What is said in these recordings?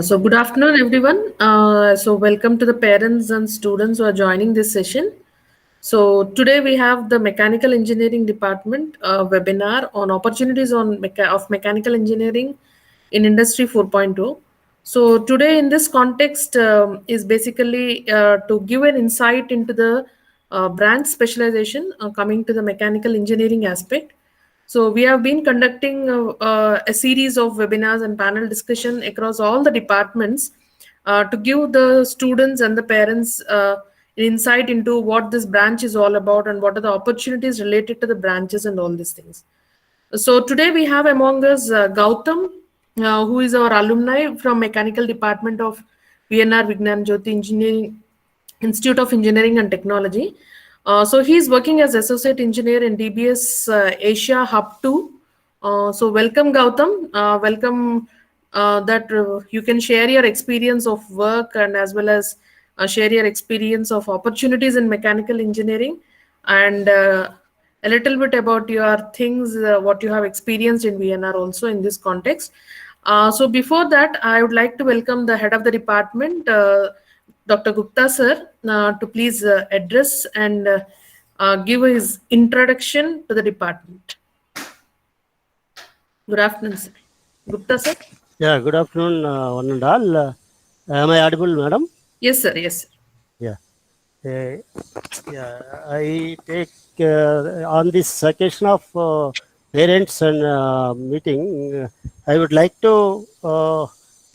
So good afternoon, everyone. So welcome to the parents and students who are joining this session. So today we have the Mechanical Engineering Department webinar on opportunities of mechanical engineering in Industry 4.0. So today in this context is basically to give an insight into the branch specialization coming to the mechanical engineering aspect. So we have been conducting a series of webinars and panel discussion across all the departments to give the students and the parents insight into what this branch is all about and what are the opportunities related to the branches and all these things. So today we have among us Gautam, who is our alumni from Mechanical Department of VNRVJIET Engineering Institute of Engineering and Technology. So he's working as associate engineer in DBS Asia Hub 2. So welcome Gautam. Welcome that you can share your experience of work and as well as share your experience of opportunities in mechanical engineering and a little bit about your things, what you have experienced in VNR also in this context. So before that, I would like to welcome the head of the department, Dr. Gupta sir, to please address and give his introduction to the department. Good afternoon, sir. Gupta sir. Yeah, good afternoon, one and all. Am I audible, madam? Yes, sir. Yes, sir. Yeah. I take on this occasion of parents and meeting, I would like to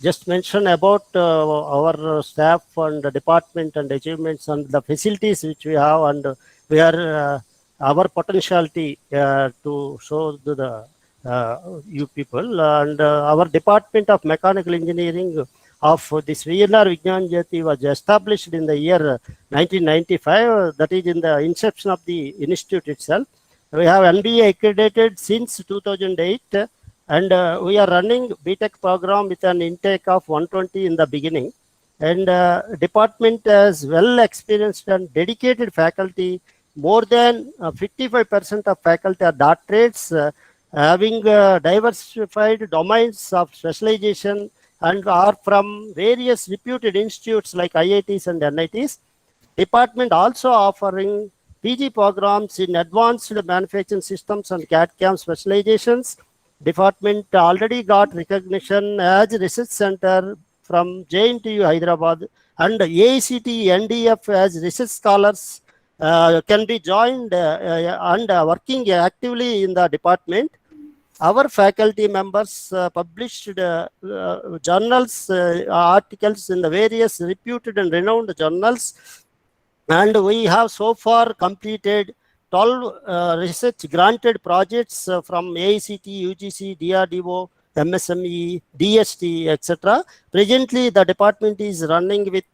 just mention about our staff and the department and achievements and the facilities which we have, and we are our potentiality to show to the you people, and our department of mechanical engineering of this VNRVJIET was established in the year 1995. That is in the inception of the institute itself. We have NBA accredited since 2008, and we are running BTech program with an intake of 120 in the beginning. And department has well experienced and dedicated faculty. More than 55% of faculty are doctorates, having diversified domains of specialization and are from various reputed institutes like IITs and NITs. Department also offering PG programs in advanced manufacturing systems and CAD/CAM specializations. Department already got recognition as research center from JNTU Hyderabad, and AICT NDF as research scholars can be joined and working actively in the department. Our faculty members published journals, articles in the various reputed and renowned journals, and we have so far completed 12 research granted projects from AICT, UGC, DRDO, MSME, DST, etc. Presently, the department is running with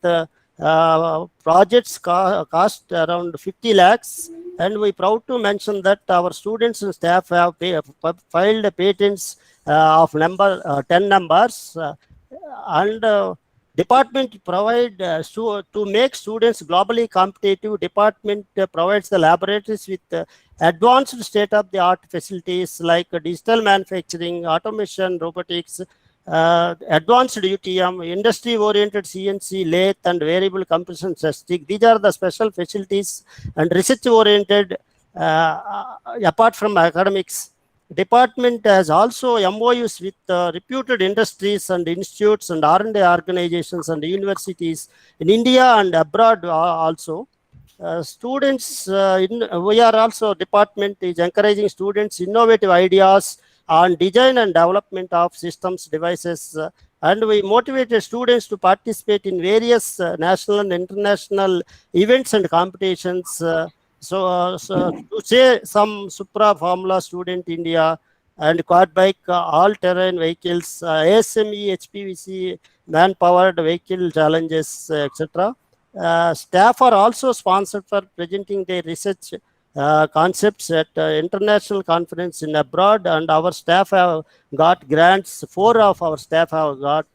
projects cost around 50 lakhs. And we proud to mention that our students and staff have filed patents of 10 numbers, and department provide to make students globally competitive. Department provides the laboratories with advanced state-of-the-art facilities like digital manufacturing, automation, robotics, advanced UTM, industry-oriented CNC, lathe, and variable compression testing. These are the special facilities and research-oriented apart from academics. Department has also MOUs with reputed industries and institutes and R&D organizations and universities in India and abroad also. We are also, department is encouraging students innovative ideas on design and development of systems, devices, and we motivated students to participate in various national and international events and competitions. So to say some Supra Formula Student India and quad bike, all-terrain vehicles, ASME, HPVC, man-powered vehicle challenges, etc. Staff are also sponsored for presenting their research concepts at international conference in abroad, and our staff have got grants. 4 of our staff have got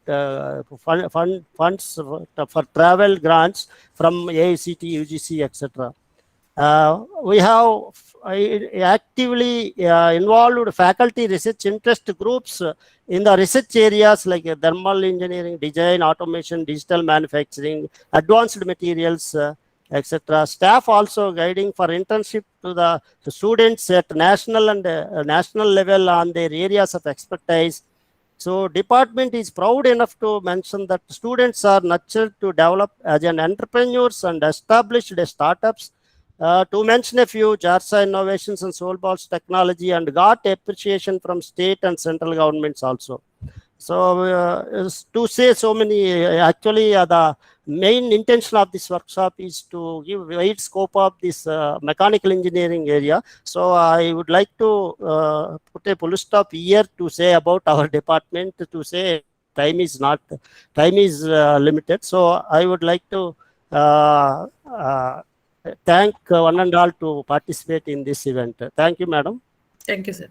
funds for travel grants from AICT, UGC, etc. We have I actively involved faculty research interest groups in the research areas like thermal engineering, design, automation, digital manufacturing, advanced materials, etc. Staff also guiding for internship to the students at national and national level on their areas of expertise. So department is proud enough to mention that students are nurtured to develop as an entrepreneurs and established startups. To mention a few, JARSA innovations and Soulballs technology and got appreciation from state and central governments also. So to say so many, actually the main intention of this workshop is to give wide scope of this mechanical engineering area. So I would like to put a full stop here to say about our department, to say time is limited. So I would like to thank one and all to participate in this event. Thank you, madam. Thank you, sir.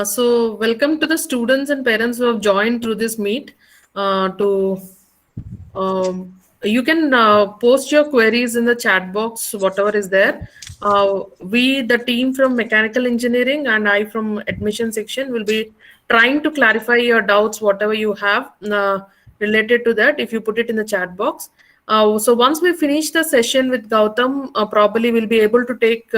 So, welcome to the students and parents who have joined through this meet. To You can post your queries in the chat box, whatever is there. We, the team from mechanical engineering, and I from admission section, will be trying to clarify your doubts, whatever you have related to that. If you put it in the chat box. So once we finish the session with Gautam, probably we'll be able to take.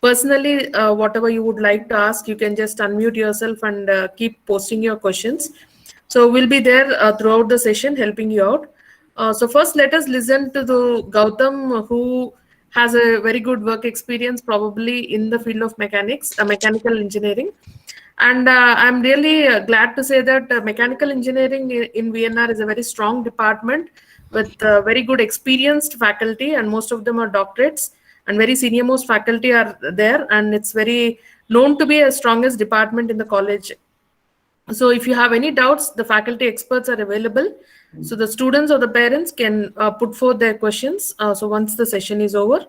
Personally, whatever you would like to ask, you can just unmute yourself and keep posting your questions. So we'll be there throughout the session helping you out. So first, let us listen to the Gautam, who has a very good work experience, probably in the field of mechanics, mechanical engineering. And I'm really glad to say that mechanical engineering in VNR is a very strong department with very good experienced faculty, and most of them are doctorates, and very senior most faculty are there, and it's very known to be a strongest department in the college. So if you have any doubts, the faculty experts are available. So the students or the parents can put forth their questions. So once the session is over.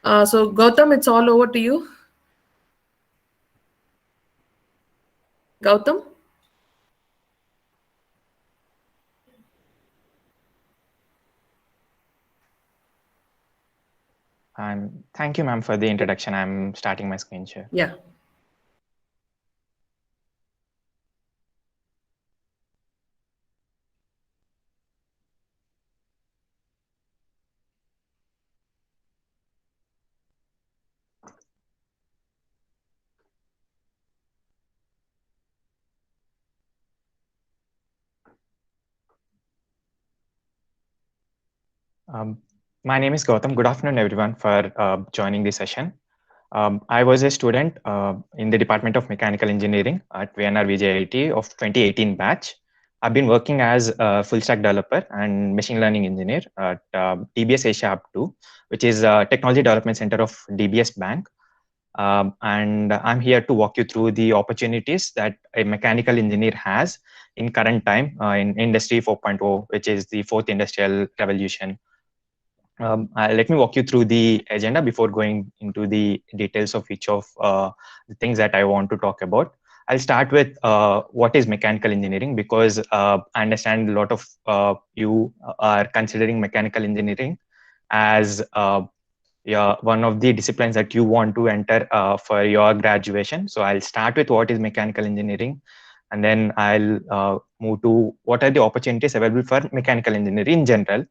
So Gautam, it's all over to you. Gautam? Thank you, ma'am, for the introduction. I'm starting my screen share. Yeah. My name is Gautam. Good afternoon, everyone, for joining this session. I was a student in the Department of Mechanical Engineering at VNRVJIET of 2018 batch. I've been working as a full stack developer and machine learning engineer at DBS Asia Hub 2, which is a technology development center of DBS Bank. And I'm here to walk you through the opportunities that a mechanical engineer has in current time in Industry 4.0, which is the fourth industrial revolution. Let me walk you through the agenda before going into the details of each of the things that I want to talk about. I'll start with what is mechanical engineering, because I understand a lot of you are considering mechanical engineering as one of the disciplines that you want to enter for your graduation. So I'll start with what is mechanical engineering, and then I'll move to what are the opportunities available for mechanical engineering in general.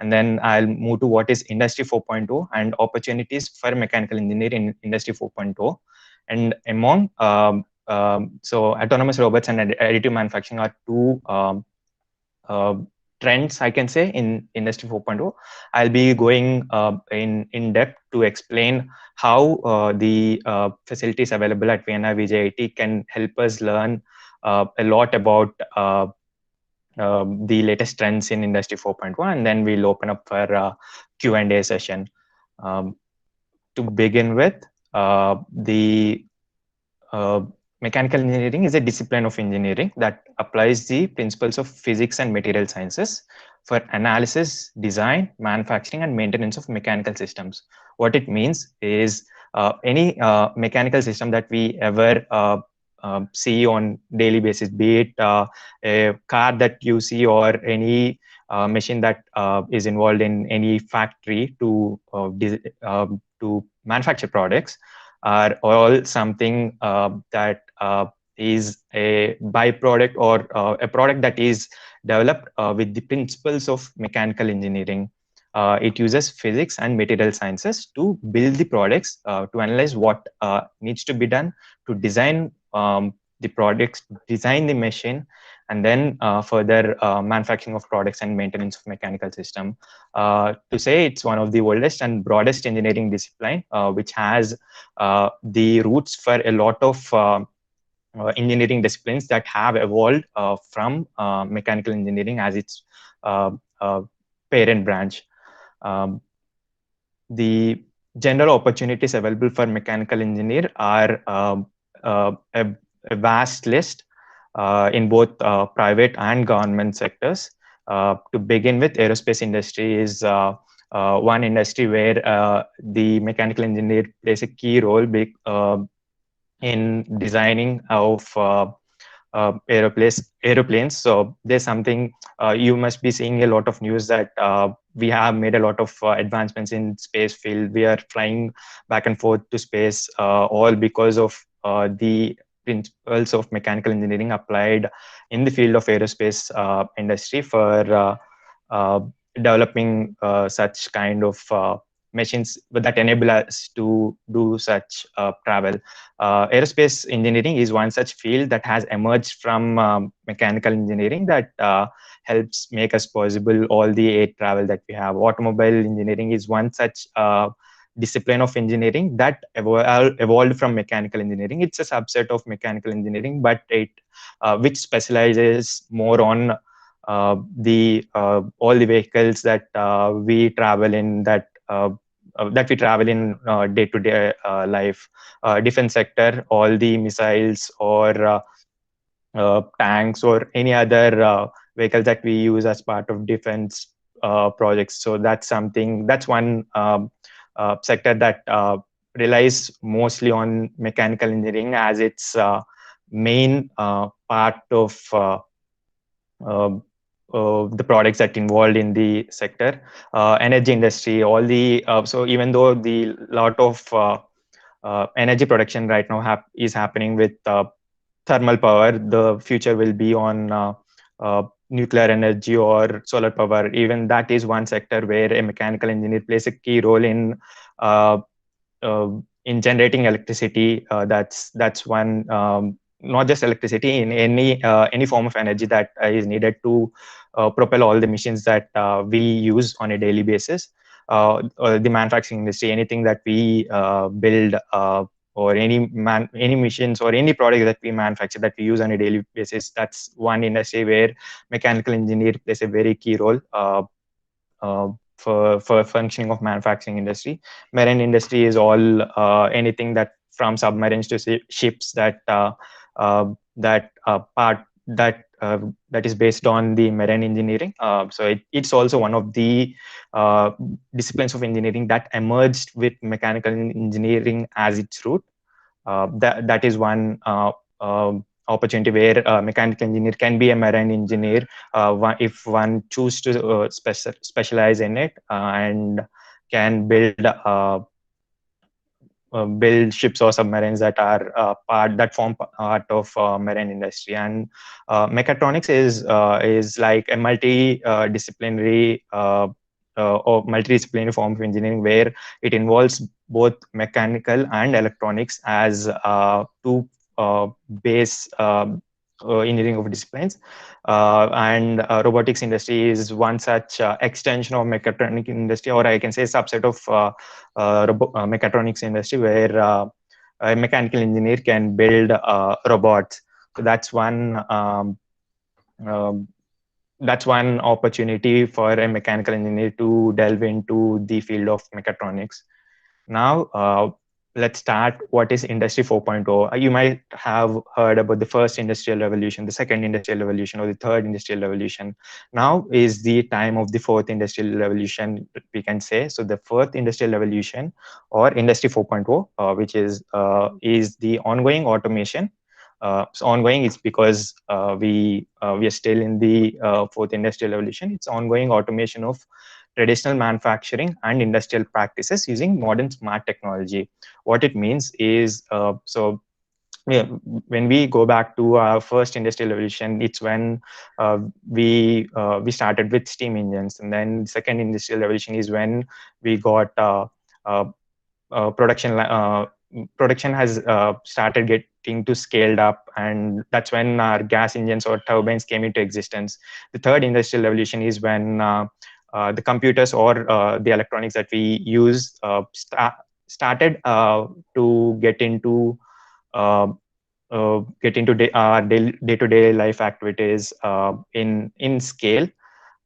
And then I'll move to what is Industry 4.0 and opportunities for mechanical engineering in Industry 4.0. And among, so autonomous robots and additive manufacturing are two trends, I can say, in Industry 4.0. I'll be going in depth to explain how the facilities available at VNRVJIET can help us learn a lot about the latest trends in Industry 4.1, and then we'll open up for a Q&A session. To begin with, the mechanical engineering is a discipline of engineering that applies the principles of physics and material sciences for analysis, design, manufacturing, and maintenance of mechanical systems. What it means is any mechanical system that we ever see on daily basis, be it a car that you see or any machine that is involved in any factory to manufacture products. are all something that is a byproduct or a product that is developed with the principles of mechanical engineering. It uses physics and material sciences to build the products, to analyze what needs to be done, to design the products, design the machine, and then further manufacturing of products and maintenance of mechanical system. To say it's one of the oldest and broadest engineering discipline, which has the roots for a lot of engineering disciplines that have evolved from mechanical engineering as its uh, uh, parent branch. Um, the general opportunities available for mechanical engineer are a vast list in both private and government sectors. To begin with, aerospace industry is one industry where the mechanical engineer plays a key role in designing of aeroplanes. So there's something you must be seeing a lot of news that we have made a lot of advancements in space field. We are flying back and forth to space, all because of the principles of mechanical engineering applied in the field of aerospace industry for uh, developing such kind of machines that enable us to do such travel. Aerospace engineering is one such field that has emerged from mechanical engineering that helps make us possible all the air travel that we have. Automobile engineering is one such discipline of engineering that evolved from mechanical engineering. It's a subset of mechanical engineering, but it which specializes more on the all the vehicles that we travel in, that we travel in day-to-day life. Defense sector, all the missiles or tanks or any other vehicles that we use as part of defense projects. So that's one sector that relies mostly on mechanical engineering as its main part of uh, the products that involved in the sector. Energy industry, all the so even though the lot of energy production right now is happening with thermal power, the future will be on nuclear energy or solar power. Even that is one sector where a mechanical engineer plays a key role uh, in generating electricity. That's one. Not just electricity, in any form of energy that is needed to propel all the machines that we use on a daily basis. The manufacturing industry, anything that we build, or any machines or any product that we manufacture that we use on a daily basis, that's one industry where mechanical engineer plays a very key role for functioning of manufacturing industry. Marine industry is all anything that from submarines to ships that part that is based on the marine engineering. So it's also one of the disciplines of engineering that emerged with mechanical engineering as its root. That is one opportunity where a mechanical engineer can be a marine engineer if one choose to specialize in it and can build ships or submarines that are that form part of marine industry. And mechatronics is like a multi-disciplinary or multidisciplinary form of engineering where it involves both mechanical and electronics as two base engineering of disciplines. And robotics industry is one such extension of mechatronic industry, or I can say subset of mechatronics industry, where a mechanical engineer can build robots. So that's one opportunity for a mechanical engineer to delve into the field of mechatronics. Now, let's start what is Industry 4.0. You might have heard about the first industrial revolution, the second industrial revolution, or the third industrial revolution. Now is the time of the fourth industrial revolution, we can say. So the fourth industrial revolution, or Industry 4.0, which is the ongoing automation. So ongoing is because we are still in the fourth industrial revolution. It's ongoing automation of traditional manufacturing and industrial practices using modern smart technology. What it means is, yeah, when we go back to our first industrial revolution, it's when we started with steam engines, and then the second industrial revolution is when we got uh, production has started getting to scaled up, and that's when our gas engines or turbines came into existence. The third industrial revolution is when the computers or the electronics that we use started to uh, our day-to-day life activities in scale.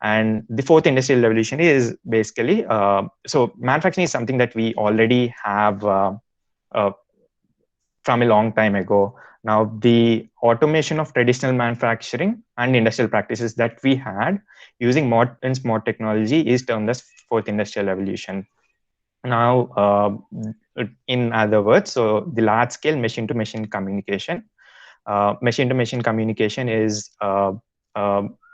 And the fourth industrial revolution is basically, so manufacturing is something that we already have uh, from a long time ago. Now, the automation of traditional manufacturing and industrial practices that we had using modern smart technology is termed as fourth industrial revolution. Now, in other words, so the large-scale machine-to-machine communication. Machine-to-machine communication is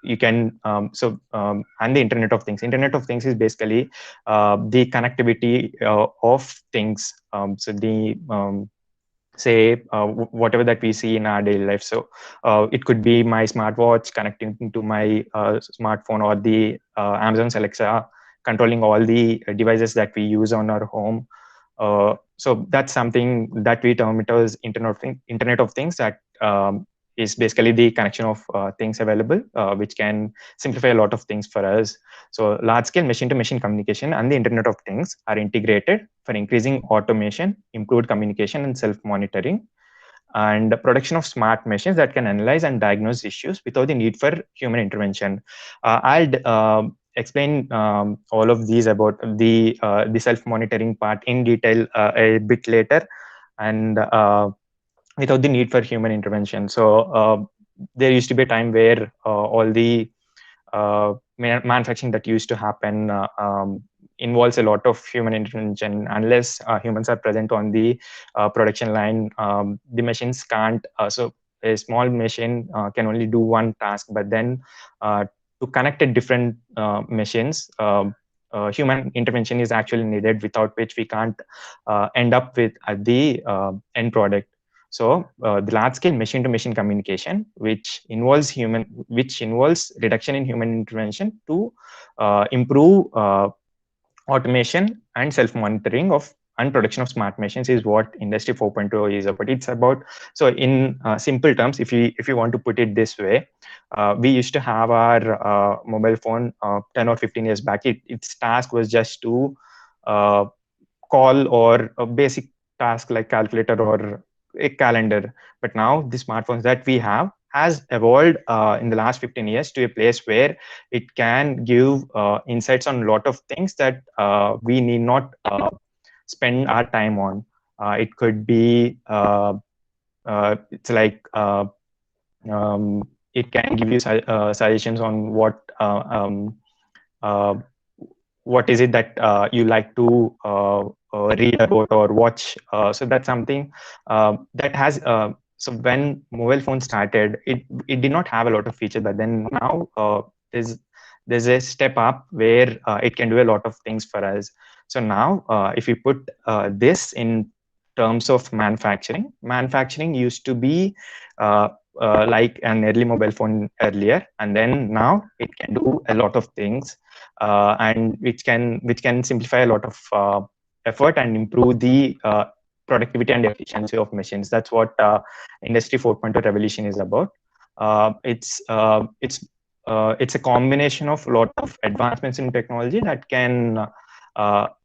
you can and the Internet of Things. Internet of Things is basically the connectivity of things. So the say whatever that we see in our daily life. So it could be my smartwatch connecting to my smartphone, or the Amazon's Alexa controlling all the devices that we use on our home. So that's something that we term it as Internet of Things. That is basically the connection of things available, which can simplify a lot of things for us. So large-scale machine-to-machine communication and the Internet of Things are integrated for increasing automation, improved communication, and self-monitoring, and the production of smart machines that can analyze and diagnose issues without the need for human intervention. I'll explain all of these about the self-monitoring part in detail a bit later, and without the need for human intervention. So there used to be a time where all the manufacturing that used to happen involves a lot of human intervention. Unless humans are present on the production line, the machines can't. So a small machine can only do one task, but then to connect a different machines, human intervention is actually needed, without which we can't end up with the end product. So the large-scale machine-to-machine communication, which involves reduction in human intervention to improve automation and self-monitoring of and production of smart machines, is what Industry 4.0 is about. It's about, so in simple terms, if you want to put it this way, we used to have our mobile phone 10 or 15 years back. Its task was just to call, or a basic task like calculator or a calendar. But now the smartphones that we have has evolved in the last 15 years to a place where it can give insights on a lot of things that we need not spend our time on. It could be it's like it can give you suggestions on what is it that you like to read about or watch. So that's something that has. So when mobile phones started, it did not have a lot of features, but then now there's a step up where it can do a lot of things for us. So now, if we put this in terms of manufacturing used to be like an early mobile phone earlier, and then now it can do a lot of things, and which can simplify a lot of effort and improve the productivity and efficiency of machines. That's what Industry 4.0 revolution is about. It's a combination of a lot of advancements in technology that can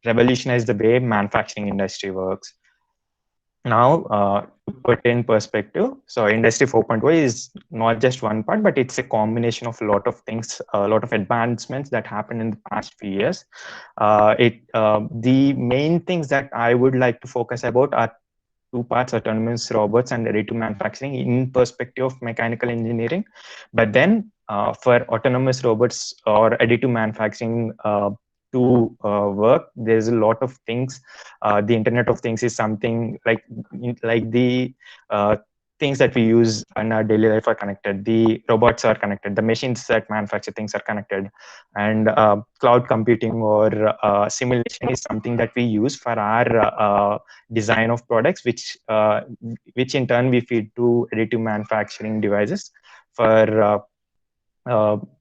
revolutionize the way manufacturing industry works. Now, to put in perspective, so Industry 4.0 is not just one part, but it's a combination of a lot of things, a lot of advancements that happened in the past few years. The main things that I would like to focus about are two parts: autonomous robots and additive manufacturing in perspective of mechanical engineering. But then for autonomous robots or additive manufacturing to work, there's a lot of things. The Internet of Things is something like the things that we use in our daily life are connected. The robots are connected. The machines that manufacture things are connected. And cloud computing or simulation is something that we use for our design of products, which in turn we feed to additive manufacturing devices for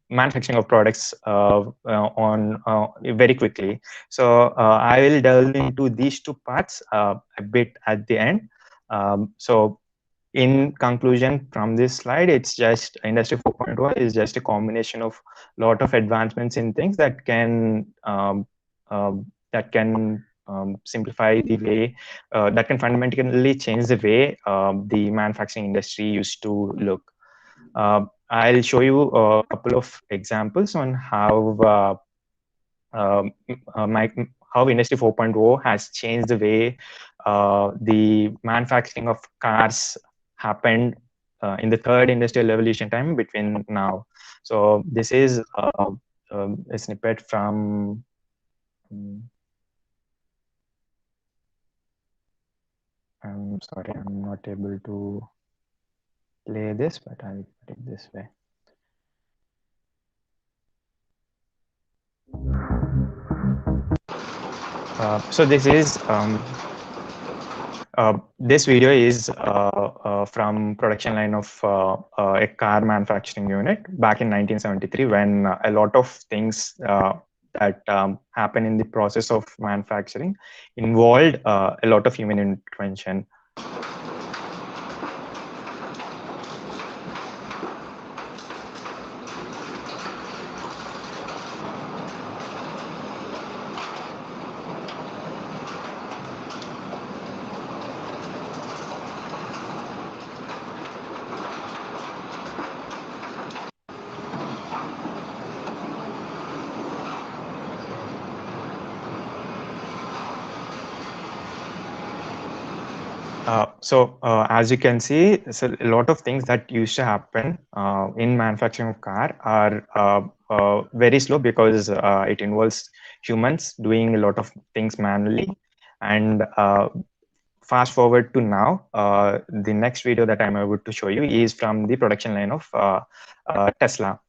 manufacturing of products on very quickly. So I will delve into these two parts a bit at the end. So in conclusion from this slide, it's just Industry 4.0 is just a combination of lot of advancements in things that can simplify the way that can fundamentally change the way the manufacturing industry used to look. I'll show you a couple of examples on how how Industry 4.0 has changed the way the manufacturing of cars happened in the third industrial revolution time between now. So this is a snippet from I'm sorry, I'm not able to play this, but I'll put it this way. So this is this video is from production line of a car manufacturing unit back in 1973, when a lot of things that happen in the process of manufacturing involved a lot of human intervention. So as you can see, so a lot of things that used to happen in manufacturing of car are very slow because it involves humans doing a lot of things manually. And fast forward to now, the next video that I'm able to show you is from the production line of Tesla.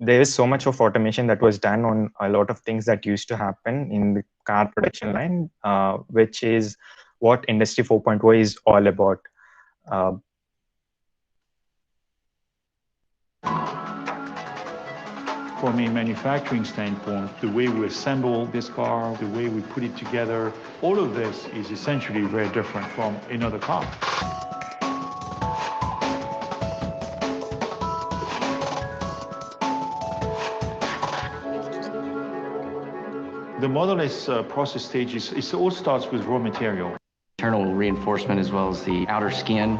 There is so much of automation that was done on a lot of things that used to happen in the car production line, which is what Industry 4.0 is all about. From a manufacturing standpoint, the way we assemble this car, the way we put it together, all of this is essentially very different from another car. The Model S process stage it all starts with raw material. Internal reinforcement as well as the outer skin.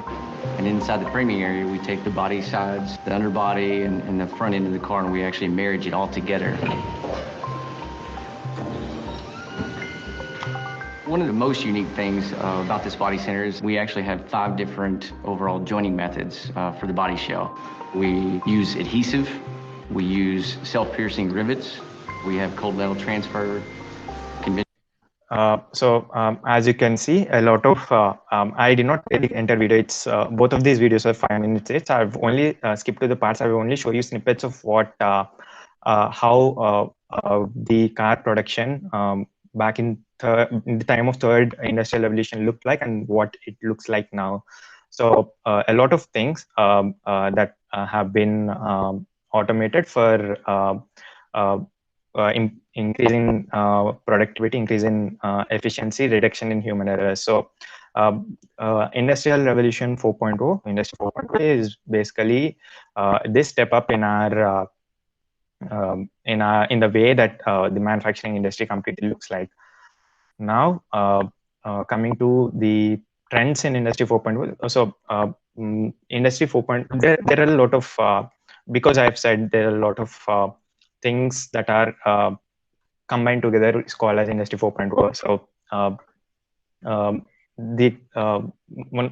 And inside the framing area, we take the body sides, the underbody, and the front end of the car, and we actually marriage it all together. One of the most unique things about this body center is we actually have 5 different overall joining methods for the body shell. We use adhesive, we use self-piercing rivets, we have cold metal transfer. As you can see, a lot of I did not really enter video. It's both of these videos are 5 minutes each. I've only skipped to the parts. I will only show you snippets of what how the car production back in the time of third industrial revolution looked like and what it looks like now. So a lot of things that have been automated for increasing productivity, increasing efficiency, reduction in human errors. So Industrial Revolution 4.0, Industry 4.0 is basically this step up in our in the way that the manufacturing industry completely looks like. Now, coming to the trends in Industry 4.0. So Industry 4.0, there are a lot of, because I've said there are a lot of things that are combined together is called as Industry 4.0. So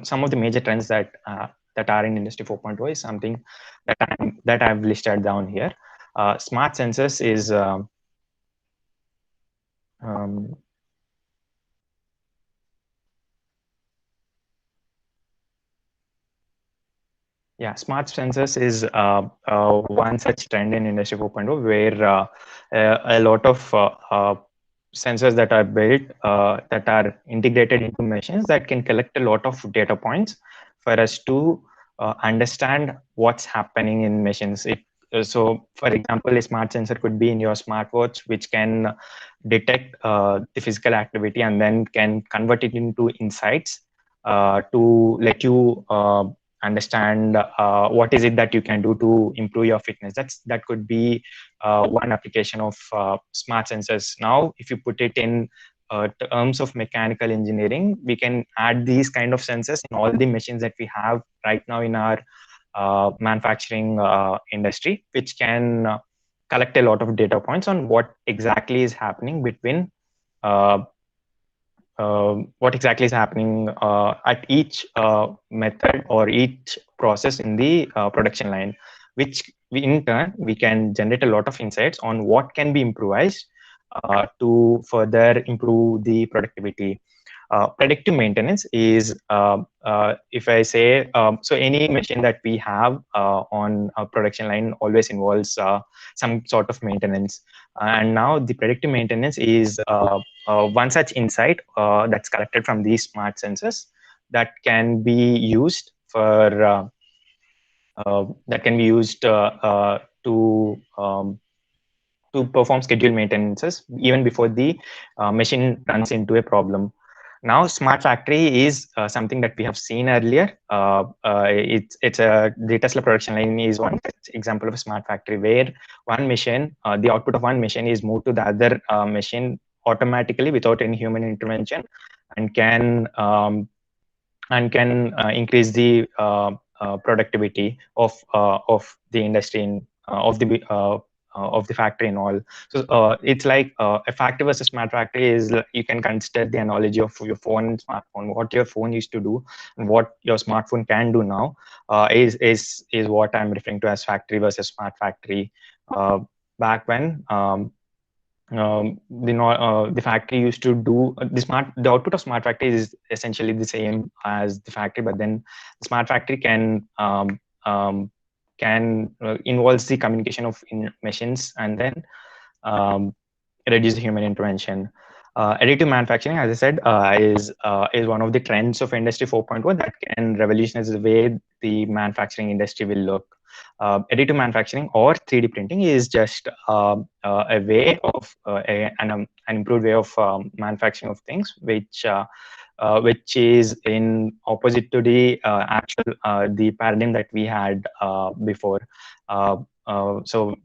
some of the major trends that are in Industry 4.0 is something that I've listed down here. Smart sensors is Yeah, smart sensors is one such trend in Industry 4.0 where a lot of sensors that are built that are integrated into machines that can collect a lot of data points for us to understand what's happening in machines. So, for example, a smart sensor could be in your smartwatch, which can detect the physical activity and then can convert it into insights to let you understand what is it that you can do to improve your fitness. That could be one application of smart sensors. Now, if you put it in terms of mechanical engineering, we can add these kind of sensors in all the machines that we have right now in our manufacturing industry, which can collect a lot of data points on what exactly is happening between uh, what exactly is happening at each method or each process in the production line, which in turn we can generate a lot of insights on what can be improvised to further improve the productivity. Predictive maintenance is, if I say, so any machine that we have on a production line always involves some sort of maintenance. And now the predictive maintenance is one such insight that's collected from these smart sensors that can be used for to perform scheduled maintenances even before the machine runs into a problem. Now, smart factory is something that we have seen earlier. It's the Tesla production line is one example of a smart factory where one machine, the output of one machine is moved to the other machine automatically without any human intervention, and can increase the productivity of the industry of the factory and all. So it's like a factory versus smart factory is you can consider the analogy of your phone and smartphone. What your phone used to do and what your smartphone can do now is what I'm referring to as factory versus smart factory. Back when the factory used to do the output of smart factory is essentially the same as the factory, but then the smart factory can involves the communication of machines and then reduce the human intervention. Additive manufacturing, as I said, is one of the trends of Industry 4.1 that can revolutionize the way the manufacturing industry will look. Additive manufacturing or 3D printing is just a way of an improved way of manufacturing of things, which is in opposite to the actual the paradigm that we had before. So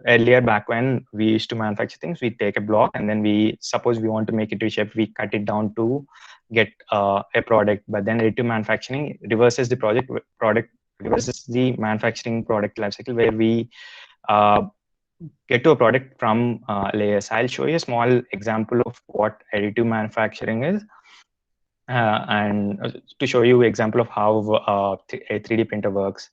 earlier, back when we used to manufacture things, we take a block and then we suppose we want to make it to shape, we cut it down to get a product. But then additive manufacturing reverses the product reverses the manufacturing product lifecycle, where we get to a product from layers. I'll show you a small example of what additive manufacturing is. And to show you an example of how a 3D printer works.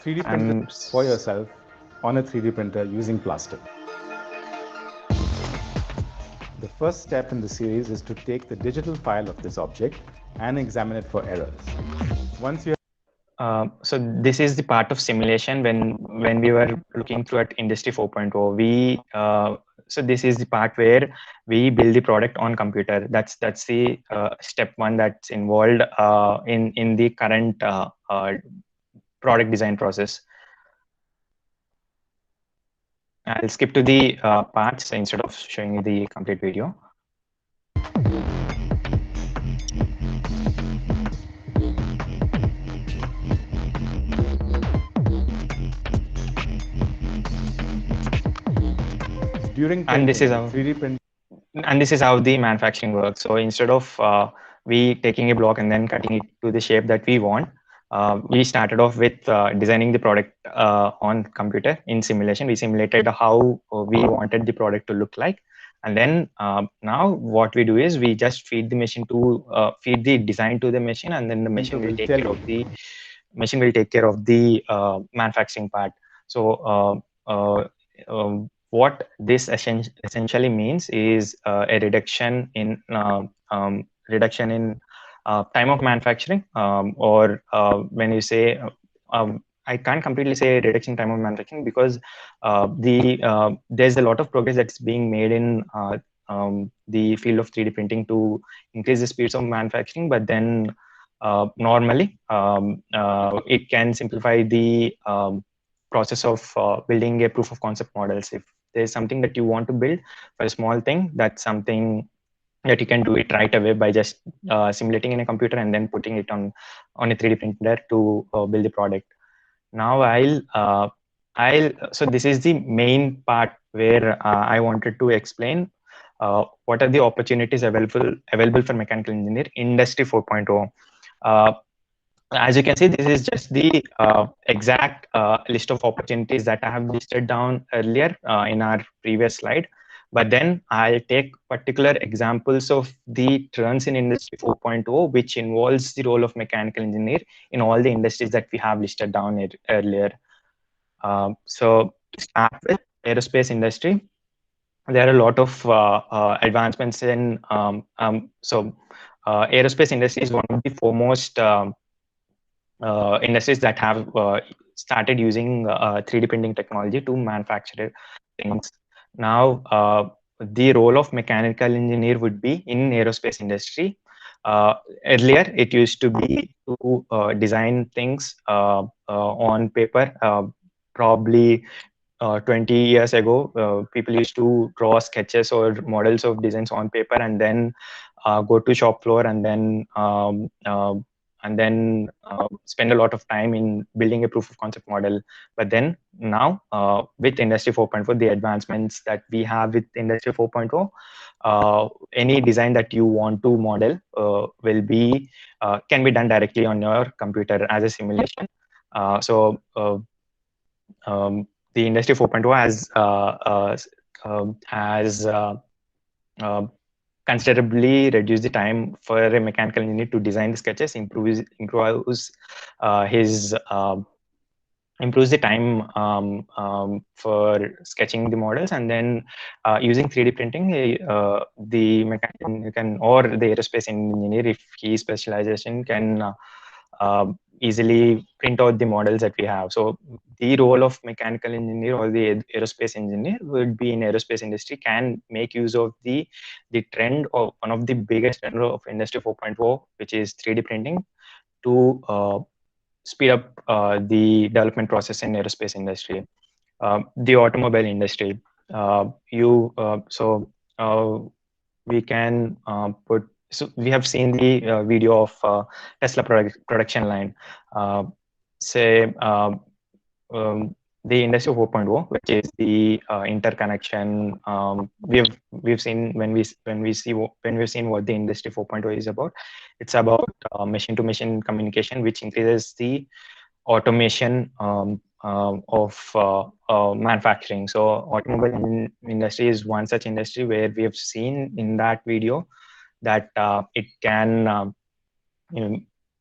3D printer for yourself on a 3D printer using plastic. The first step in the series is to take the digital file of this object and examine it for errors. Once you so this is the part of simulation when we were looking through at Industry 4.0. So this is the part where we build the product on computer. That's the step one that's involved in the current product design process. I'll skip to the parts instead of showing you the complete video. And this is how 3D print. And this is how the manufacturing works. So instead of we taking a block and then cutting it to the shape that we want, we started off with designing the product on computer in simulation. We simulated how we wanted the product to look like, and then now what we do is we just feed the machine to feed the design to the machine, and then the machine will take care of the manufacturing part. So what this essentially means is a reduction in time of manufacturing, or when you say I can't completely say reduction in time of manufacturing, because there's a lot of progress that's being made in the field of 3D printing to increase the speeds of manufacturing. But then normally it can simplify the process of building a proof of concept models. If there's something that you want to build for a small thing, that's something that you can do it right away by just simulating in a computer and then putting it on a 3D printer to build the product. Now so this is the main part where I wanted to explain what are the opportunities available for mechanical engineer industry 4.0. As you can see, this is just the exact list of opportunities that I have listed down earlier in our previous slide. But then I'll take particular examples of the trends in Industry 4.0, which involves the role of mechanical engineer in all the industries that we have listed down earlier. So to start with, aerospace industry, there are a lot of advancements in aerospace industry is one of the foremost industries that have started using 3D printing technology to manufacture things. Now, the role of mechanical engineer would be in aerospace industry. Earlier, it used to be to design things on paper. Probably 20 years ago, people used to draw sketches or models of designs on paper and then go to shop floor and then spend a lot of time in building a proof of concept model. But then now with Industry 4.0, the advancements that we have with Industry 4.0, any design that you want to model can be done directly on your computer as a simulation. The Industry 4.0 has considerably reduced the time for a mechanical engineer to design the sketches, improves the time for sketching the models, and then using 3D printing, the mechanical can, or the aerospace engineer, if he specialization, can easily print out the models that we have. So the role of mechanical engineer or the aerospace engineer would be in aerospace industry can make use of the trend of one of the biggest trend of Industry 4.0, which is 3D printing, to speed up the development process in aerospace industry. The automobile industry, we can put. So we have seen the video of Tesla production line. Say the Industry 4.0, which is the interconnection. We've seen when we've seen what the Industry 4.0 is about. It's about machine-to-machine communication, which increases the automation of manufacturing. So automobile industry is one such industry where we have seen in that video that it can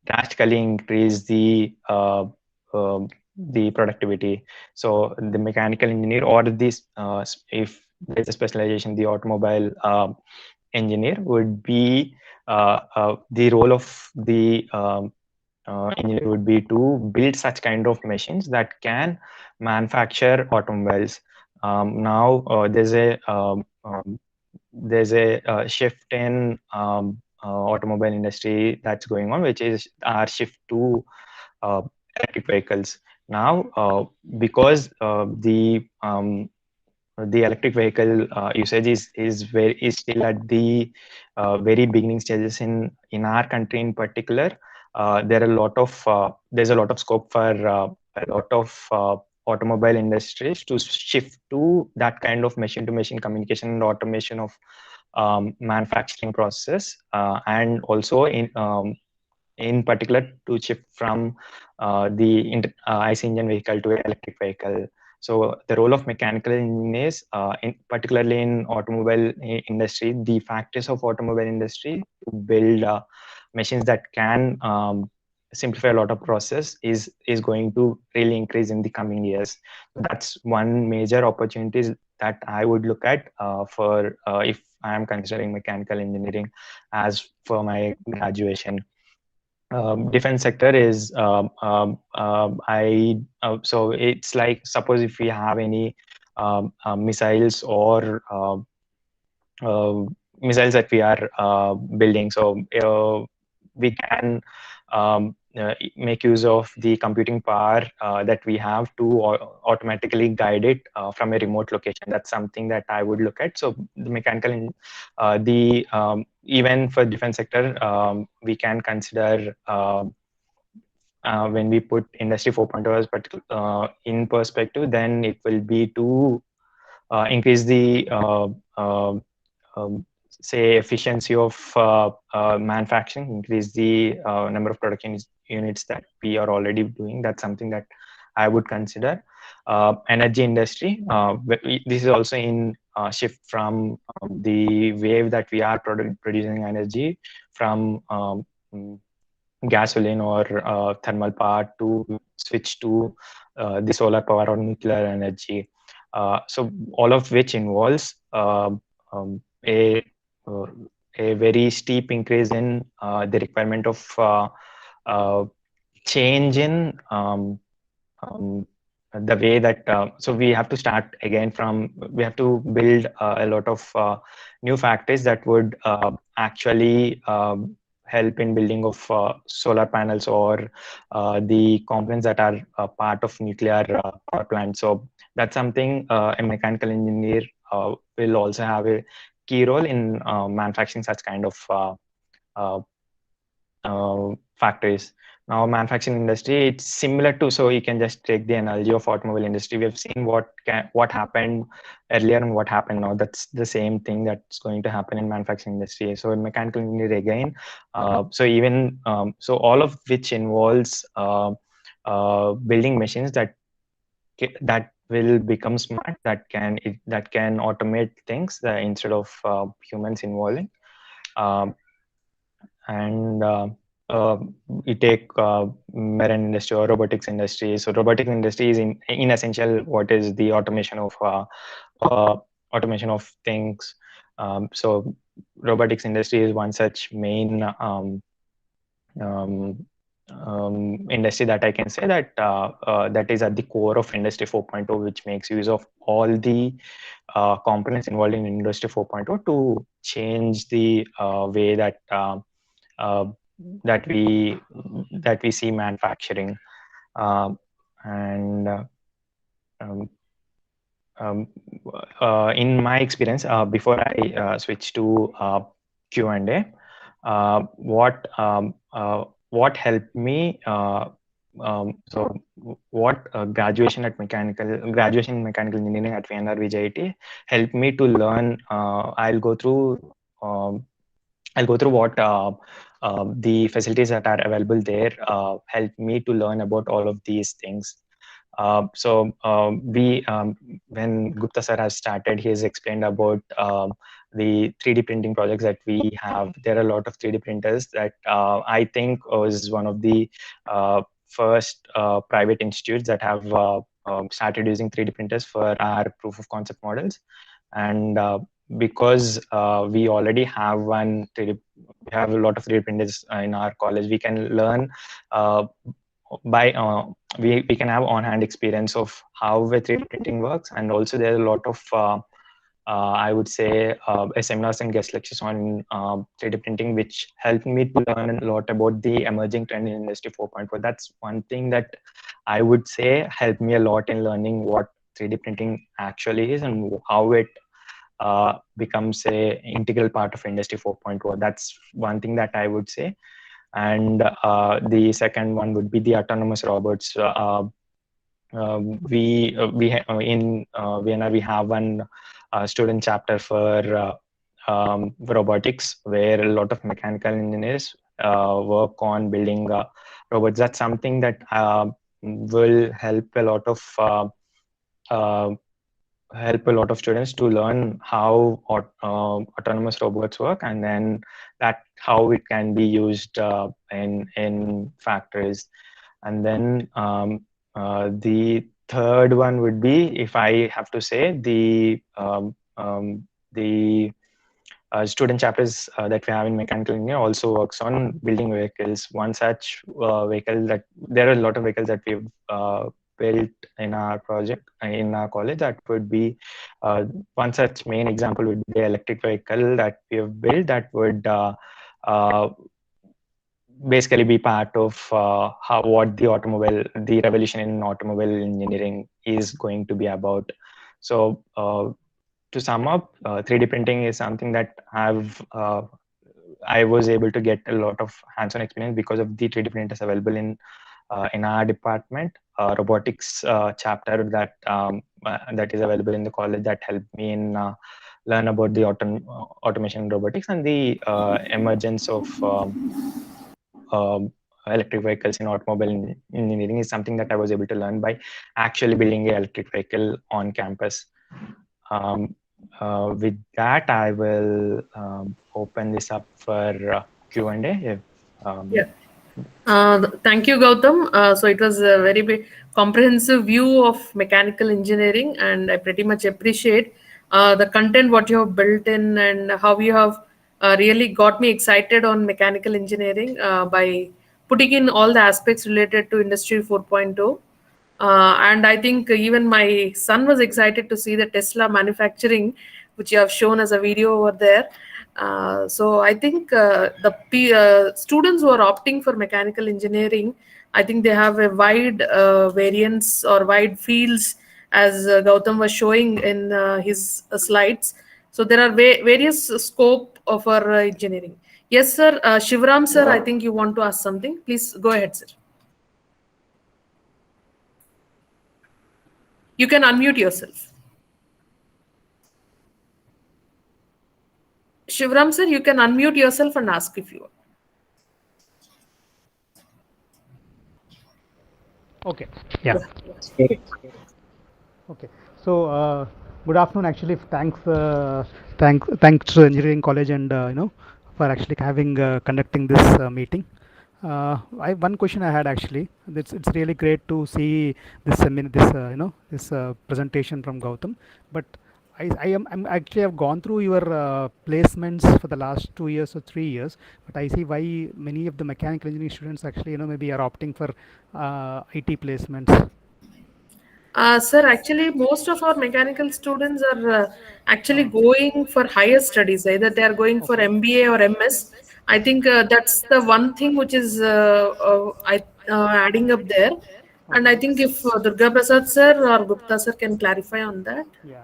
drastically increase the productivity. So the mechanical engineer, or this if there's a specialization, the automobile engineer would be the role of the engineer would be to build such kind of machines that can manufacture automobiles. Now there's a shift in automobile industry that's going on, which is our shift to electric vehicles. Now, because the electric vehicle usage is still at the very beginning stages in our country in particular. There's a lot of scope for a lot of automobile industries to shift to that kind of machine-to-machine communication and automation of manufacturing process, and also in particular to shift from the IC engine vehicle to electric vehicle. So the role of mechanical engineers, particularly in automobile industry, the factories of automobile industry, to build machines that can simplify a lot of process is going to really increase in the coming years. That's one major opportunity that I would look at for if I am considering mechanical engineering as for my graduation. Defense sector is so it's like, suppose if we have any missiles or missiles that we are building, so we can make use of the computing power that we have to automatically guide it from a remote location. That's something that I would look at. So the mechanical, even for defense sector, we can consider when we put Industry 4.0 as in perspective, then it will be to increase the say efficiency of manufacturing, increase the number of production units that we are already doing. That's something that I would consider. Energy industry, this is also in shift from the wave that we are producing energy from gasoline or thermal power to switch to the solar power or nuclear energy. So all of which involves a very steep increase in the requirement of change in the way that so we have to start again from, we have to build a lot of new factories that would actually help in building of solar panels or the components that are part of nuclear power plant. So that's something a mechanical engineer will also have a key role in manufacturing such kind of factories. Now, manufacturing industry, it's similar to, so you can just take the analogy of automobile industry. We have seen what happened earlier and what happened now. That's the same thing that's going to happen in manufacturing industry. So in mechanical engineering again, so even so all of which involves building machines that will become smart, that can automate things instead of humans involving. And you take marine industry or robotics industry. So robotics industry is in essential what is the automation of things. So robotics industry is one such main industry that I can say that that is at the core of Industry 4.0, which makes use of all the components involved in Industry 4.0 to change the way that that we see manufacturing. And in my experience, before I switch to Q&A, what helped me, so what graduation in mechanical engineering at VNRVJIET helped me to learn. I'll go through what the facilities that are available there helped me to learn about all of these things. So when Gupta sir has started, he has explained about the 3D printing projects that we have. There are a lot of 3D printers that I think was one of the first private institutes that have started using 3D printers for our proof of concept models. And because we already have we have a lot of 3D printers in our college, we can learn we can have on-hand experience of how a 3D printing works. And also there are a lot of I would say seminars and guest lectures on 3D printing, which helped me to learn a lot about the emerging trend in Industry 4.4. That's one thing that I would say helped me a lot in learning what 3D printing actually is and how it becomes a integral part of Industry 4.0. That's one thing that I would say. And the second one would be the autonomous robots. We in VNR we have one student chapter for robotics, where a lot of mechanical engineers work on building robots. That's something that will help a lot of students to learn how autonomous robots work, and then that how it can be used in factories. And then the third one would be, if I have to say, the student chapters that we have in mechanical engineering also works on building vehicles. One such vehicle, that there are a lot of vehicles that we've built in our project in our college. That would be one such main example would be the electric vehicle that we have built, that would uh, basically be part of what the revolution in automobile engineering is going to be about. So to sum up, 3D printing is something that I was able to get a lot of hands-on experience because of the 3D printers available in our department. Robotics chapter that is available in the college, that helped me in learn about the automation and robotics, and the emergence of electric vehicles in automobile engineering is something that I was able to learn by actually building an electric vehicle on campus. With that, I will open this up for Q&A. Yeah. Thank you, Gautam. So it was a very big, comprehensive view of mechanical engineering, and I pretty much appreciate the content what you have built in, and how you have really got me excited on mechanical engineering by putting in all the aspects related to Industry 4.0. And I think even my son was excited to see the Tesla manufacturing, which you have shown as a video over there. So I think the students who are opting for mechanical engineering, I think they have a wide variance or wide fields, as Gautam was showing in his slides. So there are various scope of our engineering. Yes, sir. Shivram, sir, I think you want to ask something. Please go ahead, sir. You can unmute yourself. Shivram, sir, you can unmute yourself and ask if you want. Okay. Yeah. Okay. So good afternoon. Actually, thanks to Engineering College and for actually having conducting this meeting. One question I had actually. It's really great to see this this presentation from Gautam. But I'm actually have gone through your placements for the last 2 years or 3 years, but I see why many of the mechanical engineering students actually maybe are opting for IT placements. Sir, actually, most of our mechanical students are actually going for higher studies. Either they are going for MBA or MS. I think that's the one thing which is adding up there. And I think if Durga Prasad sir or Gupta sir can clarify on that. Yeah.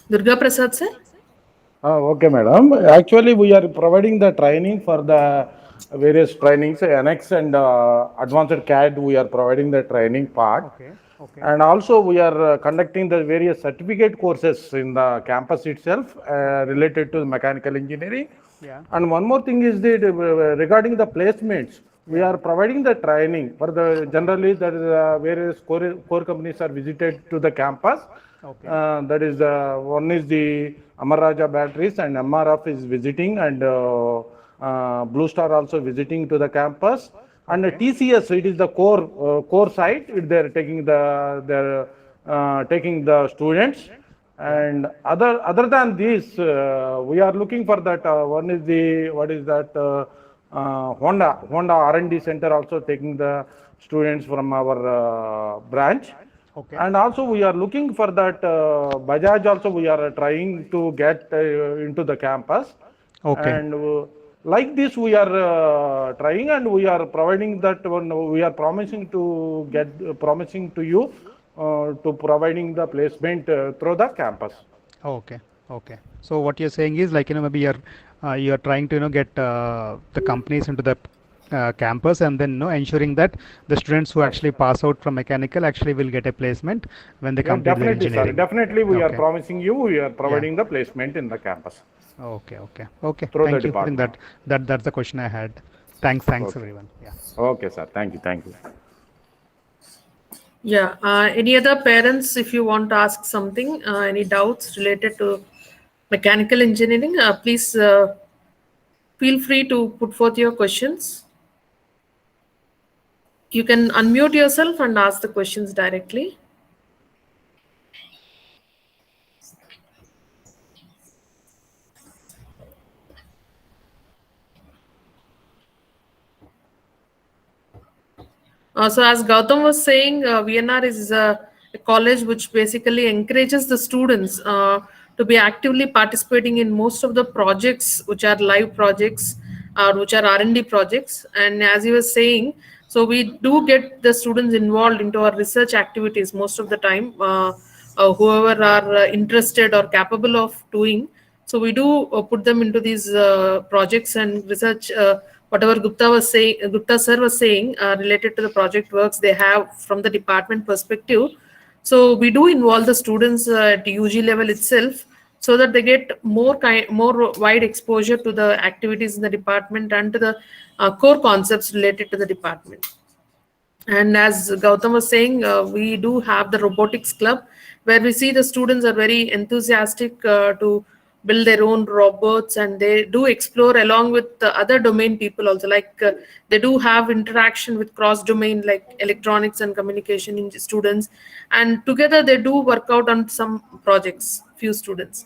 Durga Prasad sir? Okay, madam. Actually, we are providing the training for the various trainings, NX and advanced CAD. We are providing the training part. Okay. Okay. And also we are conducting the various certificate courses in the campus itself related to mechanical engineering. Yeah. And one more thing is that regarding the placements, we are providing the training for the generally that various core companies are visited to the campus. Okay. That is one is the Amaraja Batteries and MRF is visiting, and Blue Star also visiting to the campus. And TCS, it is the core site. They are taking taking the students. And other than this, we are looking for that. One is Honda R&D Center also taking the students from our branch. Okay. And also we are looking for that Bajaj also we are trying to get into the campus. Okay. And like this we are trying, and we are providing that one. We are promising to you to providing the placement through the campus. Okay. Okay. So what you're saying is like maybe you're trying to get the companies into the campus, and then ensuring that the students who actually pass out from mechanical actually will get a placement when they complete their engineering. Sir, definitely we are promising you, we are providing the placement in the campus. Okay. Okay. Okay. Through Thank the you. I think department. that's the question I had. Thanks everyone. Yeah. Okay, sir. Thank you. Yeah. Any other parents, if you want to ask something, any doubts related to mechanical engineering, please feel free to put forth your questions. You can unmute yourself and ask the questions directly. So as Gautam was saying, VNR is a college which basically encourages the students to be actively participating in most of the projects, which are live projects, which are R&D projects. And as he was saying, so we do get the students involved into our research activities most of the time, whoever are interested or capable of doing. So we do put them into these projects and research. Whatever Gupta sir was saying related to the project works they have from the department perspective. So we do involve the students at UG level itself, so that they get more wide exposure to the activities in the department and to the core concepts related to the department. And as Gautam was saying, we do have the robotics club where we see the students are very enthusiastic to build their own robots, and they do explore along with the other domain people also. Like they do have interaction with cross domain like electronics and communication in students, and together they do work out on some projects, few students.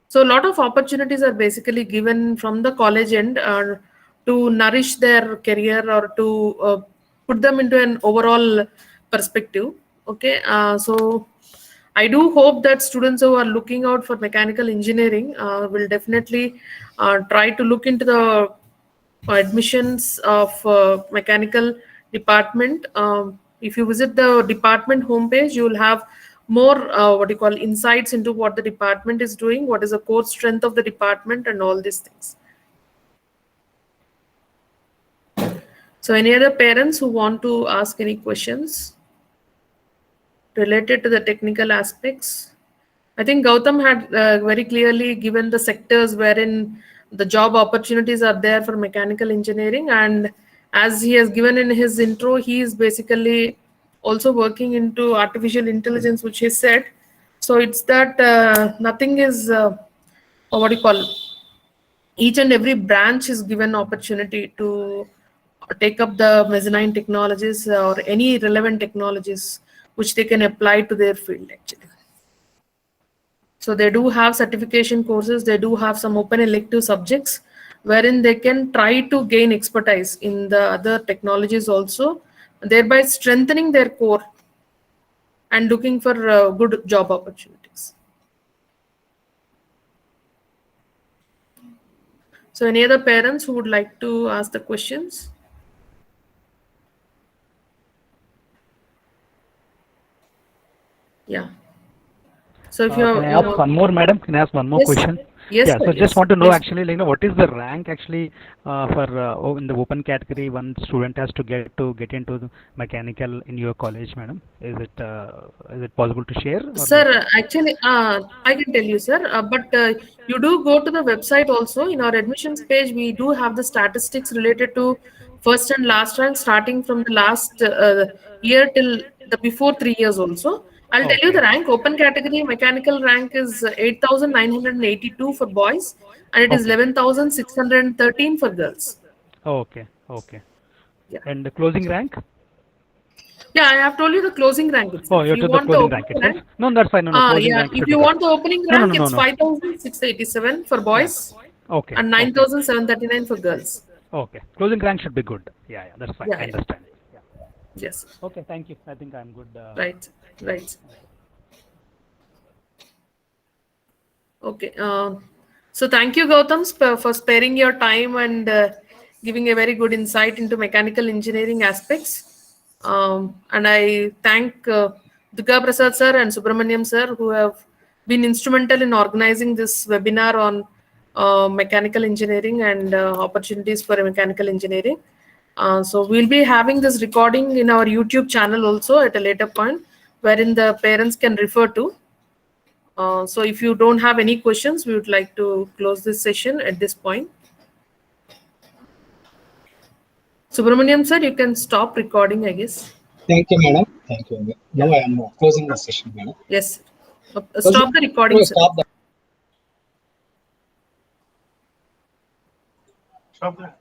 So a lot of opportunities are basically given from the college end to nourish their career or to put them into an overall perspective. Okay, so I do hope that students who are looking out for mechanical engineering will definitely try to look into the admissions of mechanical department. If you visit the department homepage, you will have more what you call insights into what the department is doing, what is the core strength of the department, and all these things. So any other parents who want to ask any questions related to the technical aspects? I think Gautam had very clearly given the sectors wherein the job opportunities are there for mechanical engineering. And as he has given in his intro, he is basically also working into artificial intelligence, which he said. So it's that nothing is, or what do you call, each and every branch is given opportunity to take up the mezzanine technologies or any relevant technologies which they can apply to their field actually. So they do have certification courses, they do have some open elective subjects wherein they can try to gain expertise in the other technologies also, thereby strengthening their core and looking for good job opportunities. So any other parents who would like to ask the questions? Yeah. So if you can I ask one more, madam? Can I ask one more question? Yes. Yeah. Sir, So yes. just want to know Please. actually, what is the rank actually for in the open category one student has to get into the mechanical in your college, madam? Is it possible to share? Or Sir, actually, I can tell you, sir, but you do go to the website also. In our admissions page, we do have the statistics related to first and last rank, starting from the last year till the before 3 years also. I'll tell you the rank. Open category mechanical rank is 8,982 for boys, and it is 11,613 for girls. Okay. Okay. Yeah. And the closing rank? Yeah, I have told you the closing rank itself. Oh, you You took the want the closing rank opening itself? rank? No, that's fine. No, closing Yeah. rank If should be you good. want the opening rank, it's 5,687 for boys Okay. and 9,739 for girls. Okay. Closing rank should be good. Yeah, that's fine. I understand. Yeah. Yes. Okay, thank you. I think I'm good. Right. Okay. So thank you, Gautam, for sparing your time and giving a very good insight into mechanical engineering aspects. And I thank Durga Prasad sir and Subramaniam sir who have been instrumental in organizing this webinar on mechanical engineering and opportunities for mechanical engineering. So we'll be having this recording in our YouTube channel also at a later point, wherein the parents can refer to. So if you don't have any questions, we would like to close this session at this point. Subramaniam sir, you can stop recording, I guess. Thank you, madam. Thank you. Now I am closing the session, madam. Yes. Stop the recording, sir. Stop the. Stop that.